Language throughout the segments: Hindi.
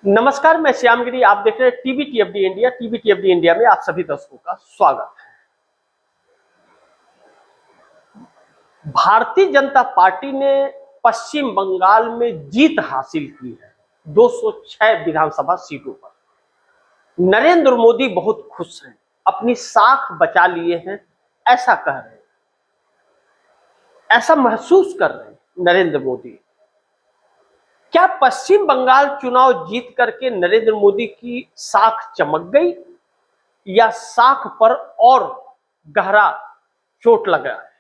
नमस्कार, मैं श्यामगिरी। आप देख रहे हैं टीवी टीएफडी इंडिया। टीवी टीएफडी इंडिया में आप सभी दर्शकों का स्वागत है। भारतीय जनता पार्टी ने पश्चिम बंगाल में जीत हासिल की है 206 विधानसभा सीटों पर। नरेंद्र मोदी बहुत खुश हैं, अपनी साख बचा लिए हैं, ऐसा कह रहे हैं, ऐसा महसूस कर रहे हैं नरेंद्र मोदी। क्या पश्चिम बंगाल चुनाव जीत करके नरेंद्र मोदी की साख चमक गई या साख पर और गहरा चोट लगा है?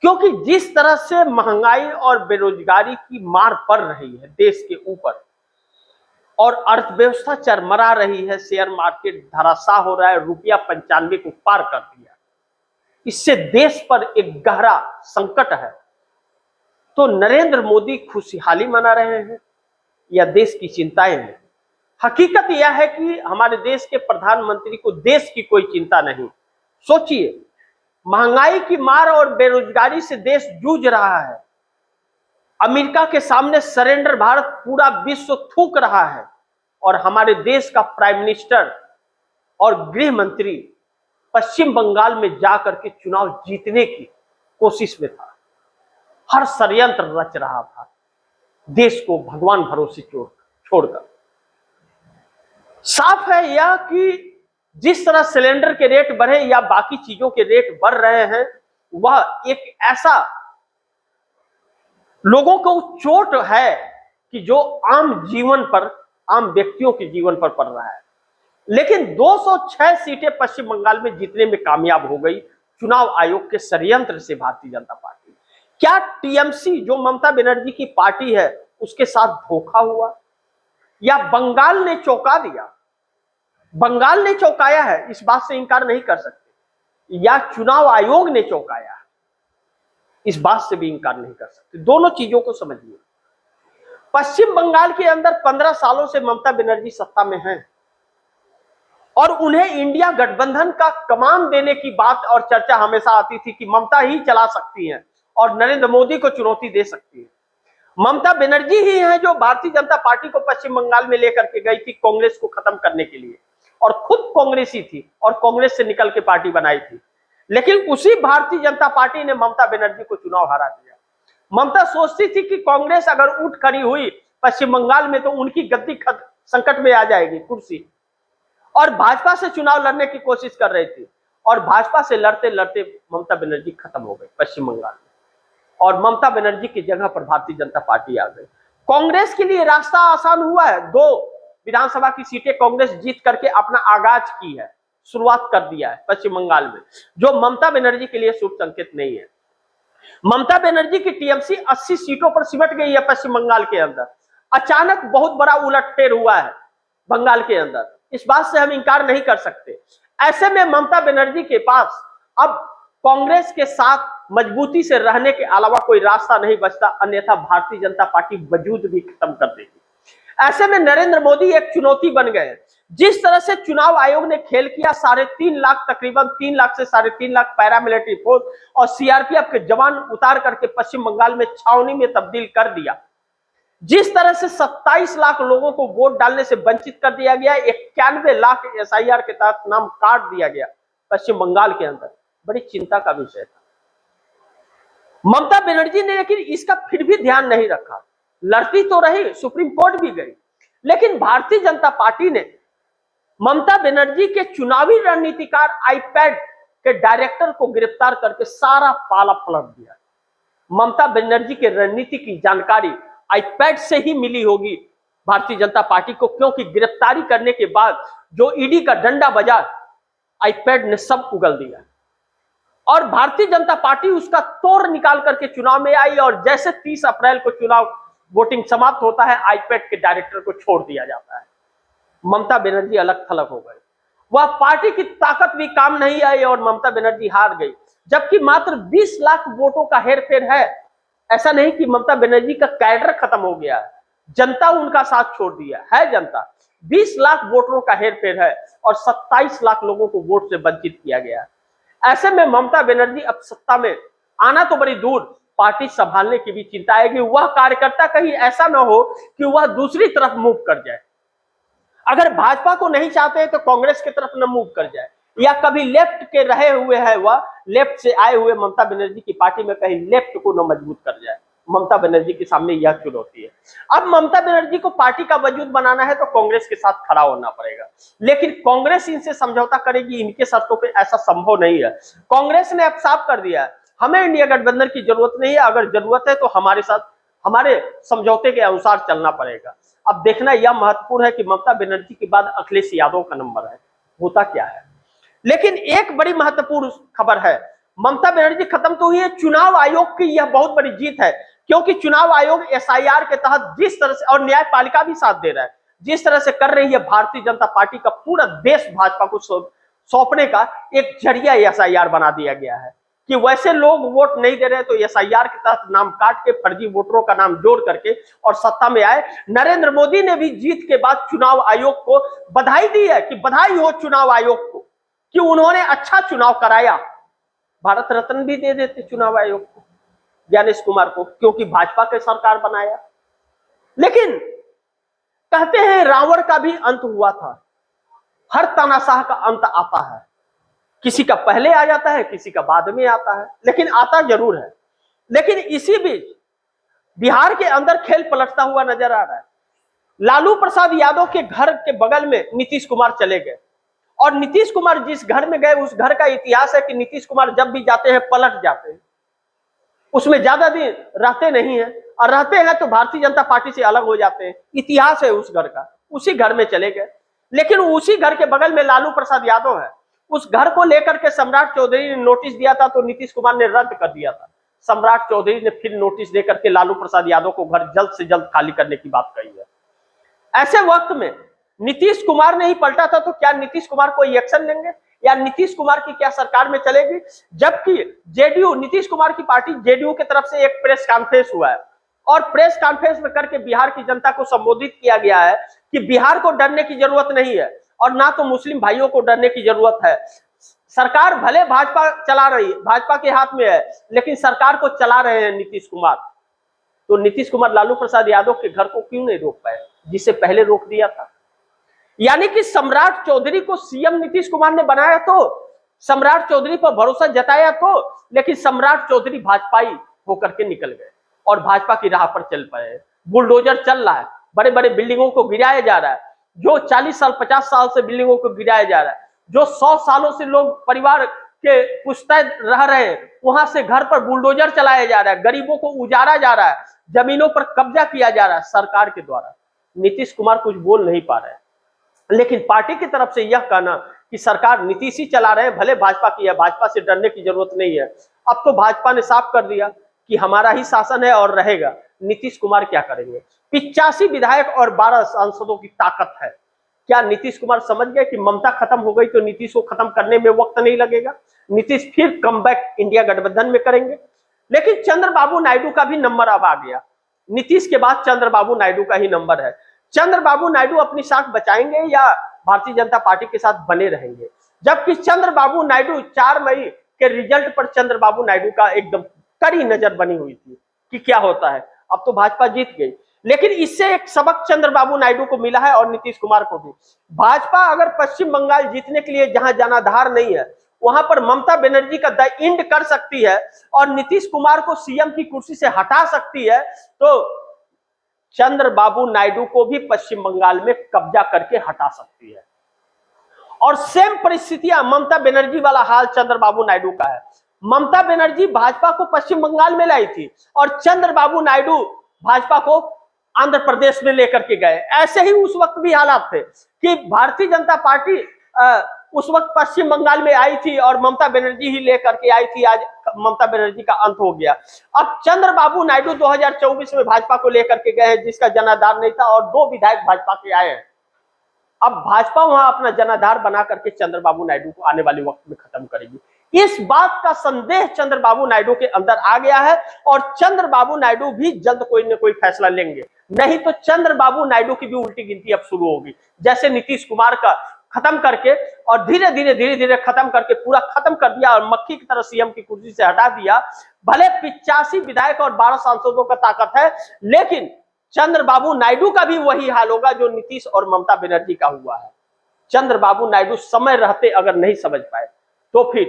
क्योंकि जिस तरह से महंगाई और बेरोजगारी की मार पड़ रही है देश के ऊपर और अर्थव्यवस्था चरमरा रही है, शेयर मार्केट धराशाह हो रहा है, रुपया 95 को पार कर दिया, इससे देश पर एक गहरा संकट है। तो नरेंद्र मोदी खुशहाली मना रहे हैं या देश की चिंताएं हैं? हकीकत यह है कि हमारे देश के प्रधानमंत्री को देश की कोई चिंता नहीं। सोचिए, महंगाई की मार और बेरोजगारी से देश जूझ रहा है। अमेरिका के सामने सरेंडर भारत पूरा विश्व थूक रहा है और हमारे देश का प्राइम मिनिस्टर और गृह मंत्री पश्चिम बंगाल में जाकर के चुनाव जीतने की कोशिश में था। हर षड्यंत्र रच रहा था देश को भगवान भरोसे छोड़कर। साफ है यह कि जिस तरह सिलेंडर के रेट बढ़े या बाकी चीजों के रेट बढ़ रहे हैं, वह एक ऐसा लोगों को चोट है कि जो आम जीवन पर, आम व्यक्तियों के जीवन पर पड़ रहा है। लेकिन 206 सीटें पश्चिम बंगाल में जीतने में कामयाब हो गई चुनाव आयोग के षड्यंत्र से भारतीय जनता पार्टी। क्या टीएमसी जो ममता बनर्जी की पार्टी है उसके साथ धोखा हुआ या बंगाल ने चौंका दिया? बंगाल ने चौंकाया है, इस बात से इंकार नहीं कर सकते, या चुनाव आयोग ने चौंकाया है, इस बात से भी इंकार नहीं कर सकते। दोनों चीजों को समझिए। पश्चिम बंगाल के अंदर 15 सालों से ममता बनर्जी सत्ता में हैं और उन्हें इंडिया गठबंधन का कमान देने की बात और चर्चा हमेशा आती थी कि ममता ही चला सकती हैं और नरेंद्र मोदी को चुनौती दे सकती है। ममता बनर्जी ही है जो भारतीय जनता पार्टी को पश्चिम बंगाल में लेकर के गई थी कांग्रेस को खत्म करने के लिए, और खुद कांग्रेसी थी और कांग्रेस से निकल के पार्टी बनाई थी। लेकिन उसी भारतीय जनता पार्टी ने ममता बनर्जी को चुनाव हरा दिया। ममता सोचती थी कि कांग्रेस अगर उठ खड़ी हुई पश्चिम बंगाल में तो उनकी गद्दी संकट में आ जाएगी, कुर्सी, और भाजपा से चुनाव लड़ने की कोशिश कर रही थी। और भाजपा से लड़ते लड़ते ममता बनर्जी खत्म हो गई पश्चिम बंगाल में और ममता बनर्जी की जगह पर भारतीय जनता पार्टी आ गई। कांग्रेस के लिए रास्ता आसान हुआ है। 2 विधानसभा की सीटें कांग्रेस जीत करके अपना आगाज की है, शुरुआत कर दिया है पश्चिम बंगाल में, जो ममता बनर्जी के लिए शुभ संकेत नहीं है। ममता बनर्जी की टीएमसी 80 सीटों पर सिमट गई है पश्चिम बंगाल के अंदर। अचानक बहुत बड़ा उलटफेर हुआ है बंगाल के अंदर, इस बात से हम इंकार नहीं कर सकते। ऐसे में ममता बनर्जी के पास अब कांग्रेस के साथ मजबूती से रहने के अलावा कोई रास्ता नहीं बचता, अन्यथा भारतीय जनता पार्टी वजूद भी खत्म कर देगी। ऐसे में नरेंद्र मोदी एक चुनौती बन गए। जिस तरह से चुनाव आयोग ने खेल किया, 3.5 लाख, तकरीबन 3 लाख से 3.5 लाख पैरामिलिट्री फोर्स और सीआरपीएफ के जवान उतार करके पश्चिम बंगाल में छावनी में तब्दील कर दिया। जिस तरह से 27 लाख लोगों को वोट डालने से वंचित कर दिया गया, 91 लाख एसआईआर के तहत नाम काट दिया गया पश्चिम बंगाल के अंदर, बड़ी चिंता का विषय था। ममता बनर्जी ने लेकिन इसका फिर भी ध्यान नहीं रखा। लड़ती तो रही, सुप्रीम कोर्ट भी गई, लेकिन भारतीय जनता पार्टी ने ममता बनर्जी के चुनावी रणनीतिकार आईपैड के डायरेक्टर को गिरफ्तार करके सारा पाला पलट दिया। ममता बनर्जी के रणनीति की जानकारी आईपैड से ही मिली होगी भारतीय जनता पार्टी को, क्योंकि गिरफ्तारी करने के बाद जो ईडी का डंडा बजा, आईपैड ने सब उगल दिया और भारतीय जनता पार्टी उसका तोड़ निकाल करके चुनाव में आई। और जैसे 30 अप्रैल को चुनाव वोटिंग समाप्त होता है, आईपैड के डायरेक्टर को छोड़ दिया जाता है। ममता बनर्जी अलग थलग हो गई। वह पार्टी की ताकत भी काम नहीं आई और ममता बनर्जी हार गई, जबकि मात्र 20 लाख वोटों का हेरफेर है। ऐसा नहीं कि ममता बनर्जी का कैडर खत्म हो गया है, जनता उनका साथ छोड़ दिया है। जनता 20 लाख वोटरों का हेरफेर है और 27 लाख लोगों को वोट से वंचित किया गया है। ऐसे में ममता बनर्जी अब सत्ता में आना तो बड़ी दूर, पार्टी संभालने की भी चिंता है कि वह कार्यकर्ता कहीं ऐसा ना हो कि वह दूसरी तरफ मूव कर जाए। अगर भाजपा को नहीं चाहते हैं तो कांग्रेस की तरफ न मूव कर जाए, या कभी लेफ्ट के रहे हुए है वह लेफ्ट से आए हुए ममता बनर्जी की पार्टी में कहीं लेफ्ट को न मजबूत कर जाए। ममता बनर्जी के सामने यह चुनौती है। अब ममता बनर्जी को पार्टी का वजूद बनाना है तो कांग्रेस के साथ खड़ा होना पड़ेगा, लेकिन कांग्रेस इनसे समझौता करेगी, इनके शर्तों पे ऐसा संभव नहीं है। कांग्रेस ने अब साफ कर दिया है, हमें इंडिया गठबंधन की जरूरत नहीं है, अगर जरूरत है तो हमारे साथ हमारे समझौते के अनुसार चलना पड़ेगा। अब देखना यह महत्वपूर्ण है कि ममता बनर्जी के बाद अखिलेश यादव का नंबर है, होता क्या है। लेकिन एक बड़ी महत्वपूर्ण खबर है, ममता बनर्जी खत्म तो हुई है, चुनाव आयोग की यह बहुत बड़ी जीत है, क्योंकि चुनाव आयोग एसआईआर के तहत जिस तरह से, और न्यायपालिका भी साथ दे रहा है, जिस तरह से कर रही है, भारतीय जनता पार्टी का पूरा देश भाजपा को सौंपने का एक जरिया एसआईआर बना दिया गया है कि वैसे लोग वोट नहीं दे रहे तो एसआईआर के तहत नाम काट के फर्जी वोटरों का नाम जोड़ करके और सत्ता में आए। नरेंद्र मोदी ने भी जीत के बाद चुनाव आयोग को बधाई दी है कि बधाई हो चुनाव आयोग को कि उन्होंने अच्छा चुनाव कराया। भारत रत्न भी दे देते चुनाव आयोग को, ज्ञानेश कुमार को, क्योंकि भाजपा के सरकार बनाया। लेकिन कहते हैं रावण का भी अंत हुआ था, हर तानाशाह का अंत आता है, किसी का पहले आ जाता है, किसी का बाद में आता है, लेकिन आता जरूर है। लेकिन इसी बीच बिहार के अंदर खेल पलटता हुआ नजर आ रहा है। लालू प्रसाद यादव के घर के बगल में नीतीश कुमार चले गए, और नीतीश कुमार जिस घर में गए उस घर का इतिहास है कि नीतीश कुमार जब भी जाते हैं पलट जाते हैं, उसमें ज्यादा दिन रहते नहीं है, और रहते हैं तो भारतीय जनता पार्टी से अलग हो जाते हैं। इतिहास है उस घर का, उसी घर में चले गए। लेकिन उसी घर के बगल में लालू प्रसाद यादव है, उस घर को लेकर के सम्राट चौधरी ने नोटिस दिया था तो नीतीश कुमार ने रद्द कर दिया था। सम्राट चौधरी ने फिर नोटिस देकर के लालू प्रसाद यादव को घर जल्द से जल्द खाली करने की बात कही है। ऐसे वक्त में नीतीश कुमार ने ही पलटा था, तो क्या नीतीश कुमार कोई एक्शन लेंगे, या नीतीश कुमार की क्या सरकार में चलेगी। जबकि जेडीयू, नीतीश कुमार की पार्टी जेडीयू की तरफ से एक प्रेस कॉन्फ्रेंस हुआ है, और प्रेस कॉन्फ्रेंस में करके बिहार की जनता को संबोधित किया गया है कि बिहार को डरने की जरूरत नहीं है, और ना तो मुस्लिम भाइयों को डरने की जरूरत है। सरकार भले भाजपा चला रही है, भाजपा के हाथ में है, लेकिन सरकार को चला रहे हैं नीतीश कुमार। तो नीतीश कुमार लालू प्रसाद यादव के घर को क्यों नहीं रोक पाए, जिसे पहले रोक दिया था। यानी कि सम्राट चौधरी को सीएम नीतीश कुमार ने बनाया तो, सम्राट चौधरी पर भरोसा जताया तो, लेकिन सम्राट चौधरी भाजपाई होकर के निकल गए और भाजपा की राह पर चल पाए। बुलडोजर चल रहा है, बड़े बड़े बिल्डिंगों को गिराया जा रहा है, जो 40 साल 50 साल से बिल्डिंगों को गिराया जा रहा है, जो 100 सालों से लोग परिवार के पुश्तैनी रह रहे हैं, वहां से घर पर बुलडोजर चलाया जा रहा है, गरीबों को उजाड़ा जा रहा है, जमीनों पर कब्जा किया जा रहा है सरकार के द्वारा। नीतीश कुमार कुछ बोल नहीं पा रहे हैं, लेकिन पार्टी की तरफ से यह कहना कि सरकार नीतीश ही चला रहे हैं, भले भाजपा की है, भाजपा से डरने की जरूरत नहीं है। अब तो भाजपा ने साफ कर दिया कि हमारा ही शासन है और रहेगा। नीतीश कुमार क्या करेंगे। 85 विधायक और 12 सांसदों की ताकत है। क्या नीतीश कुमार समझ गए कि ममता खत्म हो गई तो नीतीश को खत्म करने में वक्त नहीं लगेगा, नीतीश फिर कमबैक इंडिया गठबंधन में करेंगे। लेकिन चंद्रबाबू नायडू का भी नंबर अब आ गया, नीतीश के बाद चंद्रबाबू नायडू का ही नंबर है। चंद्रबाबू नायडू अपनी साख बचाएंगे या भारतीय जनता पार्टी के साथ बने रहेंगे। जबकि चंद्रबाबू नायडू 4 मई के रिजल्ट पर चंद्रबाबू नायडू का एकदम कड़ी नजर बनी हुई थी कि क्या होता है। अब तो भाजपा जीत गई, लेकिन इससे एक सबक चंद्रबाबू नायडू को मिला है और नीतीश कुमार को भी। भाजपा अगर पश्चिम बंगाल जीतने के लिए जहां जनाधार नहीं है, वहां पर ममता बनर्जी का द इंड कर सकती है और नीतीश कुमार को सीएम की कुर्सी से हटा सकती है, तो चंद्रबाबू नायडू को भी पश्चिम बंगाल में कब्जा करके हटा सकती है। और सेम परिस्थितियां, ममता बनर्जी वाला हाल चंद्रबाबू नायडू का है। ममता बनर्जी भाजपा को पश्चिम बंगाल में लाई थी और चंद्रबाबू नायडू भाजपा को आंध्र प्रदेश में लेकर के गए। ऐसे ही उस वक्त भी हालात थे कि भारतीय जनता पार्टी उस वक्त पश्चिम बंगाल में आई थी और ममता बनर्जी ही लेकर के आई थी। आज ममता बनर्जी का अंत हो गया। अब चंद्रबाबू नायडू 2024 में भाजपा को लेकर के गए हैं, जिसका जनाधार नहीं था, और 2 विधायक भाजपा के आए हैं। अब भाजपा वहां अपना जनाधार बना करके चंद्रबाबू नायडू को आने वाले वक्त में खत्म करेगी। इस बात का संदेह चंद्रबाबू नायडू के अंदर आ गया है और चंद्रबाबू नायडू भी जल्द कोई न कोई फैसला लेंगे, नहीं तो चंद्रबाबू नायडू की भी उल्टी गिनती अब शुरू होगी। जैसे नीतीश कुमार का खत्म करके और धीरे धीरे खत्म करके पूरा खत्म कर दिया और मक्खी की तरह सीएम की कुर्सी से हटा दिया। भले 85 विधायक और 12 सांसदों का ताकत है, लेकिन चंद्रबाबू नायडू का भी वही हाल होगा जो नीतीश और ममता बनर्जी का हुआ है। चंद्रबाबू नायडू समय रहते अगर नहीं समझ पाए तो फिर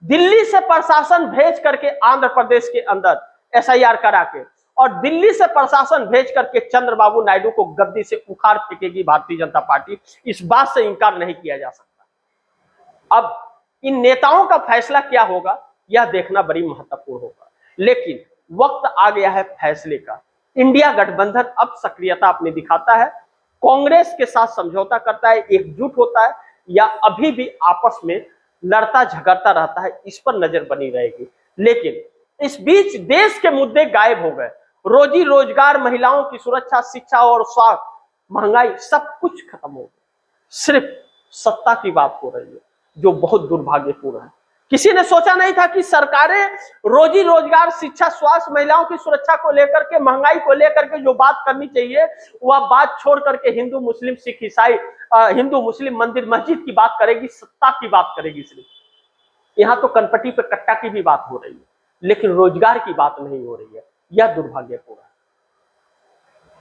दिल्ली से प्रशासन भेज करके आंध्र प्रदेश के अंदर एसआईआर करा के और दिल्ली से प्रशासन भेज करके चंद्रबाबू नायडू को गद्दी से उखाड़ फेंकेगी भारतीय जनता पार्टी। इस बात से इंकार नहीं किया जा सकता। अब इन नेताओं का फैसला क्या होगा यह देखना बड़ी महत्वपूर्ण होगा, लेकिन वक्त आ गया है फैसले का। इंडिया गठबंधन अब सक्रियता अपनी दिखाता है, कांग्रेस के साथ समझौता करता है, एकजुट होता है, या अभी भी आपस में लड़ता झगड़ता रहता है, इस पर नजर बनी रहेगी। लेकिन इस बीच देश के मुद्दे गायब हो गए। रोजी रोजगार, महिलाओं की सुरक्षा, शिक्षा और स्वास्थ्य, महंगाई, सब कुछ खत्म हो गया। सिर्फ सत्ता की बात हो रही है, जो बहुत दुर्भाग्यपूर्ण है। किसी ने सोचा नहीं था कि सरकारें रोजी रोजगार, शिक्षा, स्वास्थ्य, महिलाओं की सुरक्षा को लेकर के, महंगाई को लेकर के जो बात करनी चाहिए वह बात छोड़ करके हिंदू मुस्लिम सिख ईसाई, हिंदू मुस्लिम मंदिर मस्जिद की बात करेगी, सत्ता की बात करेगी। सिर्फ यहाँ तो कनपट्टी पे कट्टा की भी बात हो रही है, लेकिन रोजगार की बात नहीं हो रही है। यह दुर्भाग्यपूर्ण है।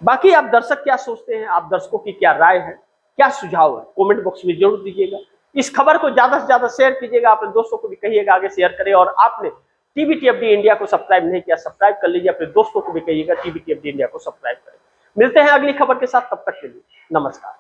बाकी आप दर्शक क्या सोचते हैं, आप दर्शकों की क्या राय है, क्या सुझाव है, कमेंट बॉक्स में जरूर दीजिएगा। इस खबर को ज्यादा से ज्यादा शेयर कीजिएगा, अपने दोस्तों को भी कहिएगा आगे शेयर करें। और आपने टीवीटीएफडी इंडिया को सब्सक्राइब नहीं किया, सब्सक्राइब कर लीजिए, अपने दोस्तों को भी कहिएगा टीवीटीएफडी इंडिया को सब्सक्राइब करें। मिलते हैं अगली खबर के साथ, तब तक के लिए नमस्कार।